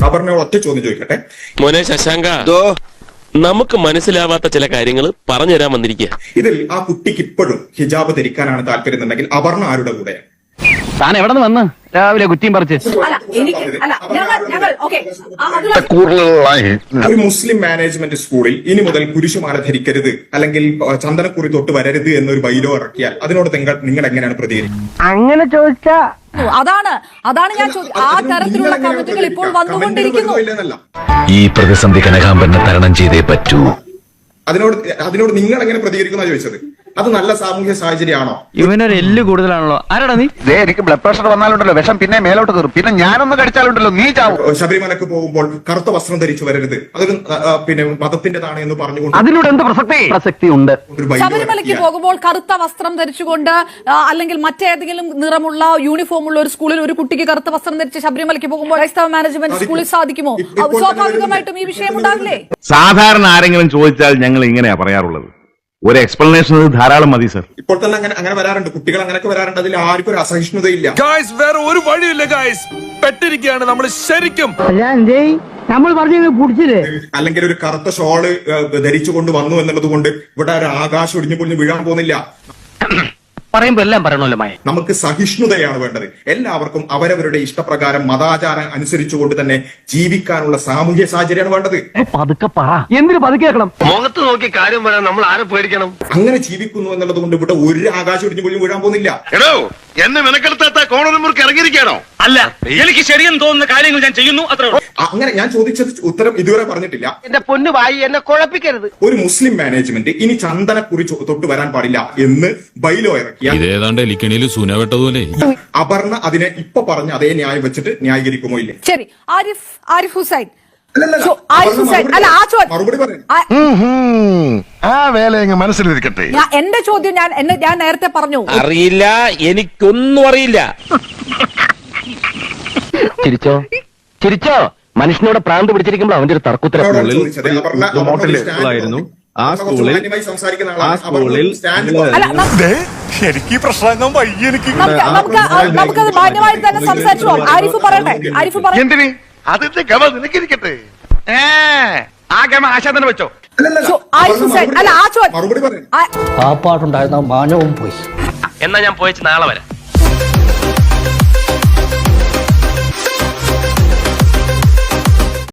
അപർണയോട് ഒറ്റ ചോദ്യം ചോദിക്കട്ടെ. മോനെ ശശാങ്ക, നമുക്ക് മനസ്സിലാവാത്ത ചില കാര്യങ്ങൾ പറഞ്ഞു തരാൻ വന്നിരിക്കുക. ഇതിൽ ആ കുട്ടിക്ക് ഇപ്പോഴും ഹിജാബ് ധരിക്കാനാണ് താല്പര്യം എന്നുണ്ടെങ്കിൽ അപർണ ആരുടെ കൂടെയാണ്? താൻ എവിടെ നിന്ന് വന്ന് രാവിലെ കുറ്റിയും പറിച്ച്? ഒരു മുസ്ലിം മാനേജ്മെന്റ് സ്കൂളിൽ ഇനി മുതൽ കുരിശുമാല ധരിക്കരുത് അല്ലെങ്കിൽ ചന്ദനക്കുറി തൊട്ട് വരരുത് എന്നൊരു ബൈലോ ഇറക്കിയാൽ അതിനോട് നിങ്ങൾ എങ്ങനെയാണ് പ്രതികരിക്കുന്നത്? അങ്ങനെ ചോദിച്ചാ അതാണ് ഞാൻ ആ തരത്തിലുള്ള കമന്റുകൾ ഇപ്പോൾ വന്നുകൊണ്ടിരിക്കുന്നു. ഈ പ്രതിസന്ധി കനകാംബരനെ തരണം ചെയ്തേ പറ്റൂ. അതിനോട് നിങ്ങൾ എങ്ങനെ പ്രതികരിക്കുന്ന ചോദിച്ചത്. അത് നല്ല സാമൂഹ്യ സാഹചര്യമാണോ? ഇവനൊരു എല്ല് കൂടുതലാണല്ലോ. ആരാടാ നീ? എനിക്ക് ബ്ലഡ് പ്രഷർ വന്നാലുണ്ടല്ലോ വിഷം പിന്നെ മേലോട്ട് കയറും. പിന്നെ ഞാനൊന്ന് കടിച്ചാലുണ്ടല്ലോ നീ ചാവും. ശബരിമലക്ക് പോകുമ്പോൾ കറുത്ത വസ്ത്രം ധരിച്ചു വരരുത്, അതൊരു മതത്തിന്റേതാണ് എന്ന് പറഞ്ഞുകൊണ്ട് അതിനോട് എന്ത് പ്രസക്തി ഉണ്ട്? ശബരിമലയ്ക്ക് പോകുമ്പോൾ കറുത്ത വസ്ത്രം ധരിച്ചുകൊണ്ട് അല്ലെങ്കിൽ മറ്റേതെങ്കിലും നിറമുള്ള യൂണിഫോം ഉള്ള ഒരു സ്കൂളിൽ ഒരു കുട്ടിക്ക് കറുത്ത വസ്ത്രം ധരിച്ച് ശബരിമലയ്ക്ക് പോകുമ്പോൾ ക്രൈസ്തവ മാനേജ്മെന്റ് സ്കൂളിൽ സാധിക്കുമോ? സ്വാഭാവികമായിട്ടും ഈ വിഷയം ഉണ്ടാവില്ലേ? സാധാരണ ആരെങ്കിലും ചോദിച്ചാൽ ഞങ്ങൾ ഇങ്ങനെയാ പറയാറുള്ളത്. ഒരു എക്സ്പ്ലനേഷൻ ധാരാളം മതി സർ. ഇപ്പോൾ തന്നെ അങ്ങനെ വരാറുണ്ട്, കുട്ടികൾ അങ്ങനെയൊക്കെ വരാറുണ്ട്. അതിൽ ആർക്കും ഒരു അസഹിഷ്ണുതയില്ല. വേറെ ഒരു വഴിയില്ല ഗായ്സ്, പെട്ടിരിക്കുകയാണ് നമ്മൾ ശരിക്കും. നമ്മൾ പറഞ്ഞു പിടിച്ചില്ലേ? അല്ലെങ്കിൽ ഒരു കറുത്ത ഷോള് ധരിച്ചുകൊണ്ട് വന്നു എന്നുള്ളത് കൊണ്ട് ഇവിടെ ഒരു ആകാശം ഒടിഞ്ഞു പൊളിഞ്ഞ് വീഴാൻ പോകുന്നില്ല. പറയുമ്പോ എല്ലാം പറയണല്ലോ മായ. നമുക്ക് സഹിഷ്ണുതയാണ് വേണ്ടത്. എല്ലാവർക്കും അവരവരുടെ ഇഷ്ടപ്രകാരം മതാചാരം അനുസരിച്ചുകൊണ്ട് തന്നെ ജീവിക്കാനുള്ള സാമൂഹ്യ സാഹചര്യമാണ് വേണ്ടത്. പതുക്കെ പറ. എന്തിനു പതുക്കെ കേൾക്കണം? മുഖത്ത് നോക്കി കാര്യം പറയാൻ നമ്മൾ ആരെ പേടിക്കണം? അങ്ങനെ ജീവിക്കുന്നു എന്നുള്ളത് കൊണ്ട് ഇവിടെ ഒരു ആകാശം ഒടിഞ്ഞു പൊളിഞ്ഞ് വീഴാൻ പോകുന്നില്ല. എന്നെ മെനക്കെടുത്താത്ത കോണൂർക്ക് ഇറങ്ങിയിരിക്കാണോ? അല്ല, എനിക്ക് ശരിയെന്ന് തോന്നുന്ന കാര്യങ്ങൾ ഞാൻ ചെയ്യുന്നു, അത്രേ. അങ്ങനെ ഞാൻ ചോദിച്ചത് ഉത്തരം ഇതുവരെ പറഞ്ഞിട്ടില്ല. എന്റെ പൊന്നു വായി എന്നെ കുഴപ്പിക്കരുത്. ഒരു മുസ്ലിം മാനേജ്മെന്റ് ഇനി ചന്ദനക്കുറി തൊട്ട് വരാൻ പാടില്ല എന്ന് ബൈലോ ഇറക്കിയ അപർണ അതിനെ ഇപ്പൊ പറഞ്ഞ അതേ ന്യായം വെച്ചിട്ട് ന്യായീകരിക്കുമോ ഇല്ലേ? ശരി, ആരിഫ് ഹുസൈൻ മറുപടി പറയാം. ആ വേല മനസ്സിലിരിക്കട്ടെ. എന്റെ ചോദ്യം ഞാൻ നേരത്തെ പറഞ്ഞു. അറിയില്ല, എനിക്കൊന്നും അറിയില്ല. ചിരിച്ചോ മനുഷ്യനോട് പ്രാന്ത് പിടിച്ചിരിക്കുമ്പോൾ അവന്റെ ഒരു തർക്കുത്തരം. എനിക്ക് പ്രശ്നം വയ്യ. എനിക്ക് നമുക്കത് മാന്യമായി തന്നെ സംസാരിച്ചു. ആരിഫ് പറയട്ടെ, ആരിഫ് പറയട്ടെ. എന്തിന് അതിന്റെ ഗമ നിനക്കിരിക്കട്ടെ. ആ ഗമ ആശാ തന്നെ വെച്ചോ. മറുപടി പറയാം. പാപ്പാട്ടുണ്ടായിരുന്ന മാനവും പോയി. എന്നാ ഞാൻ പോയിച്ച് നാളെ വരാം.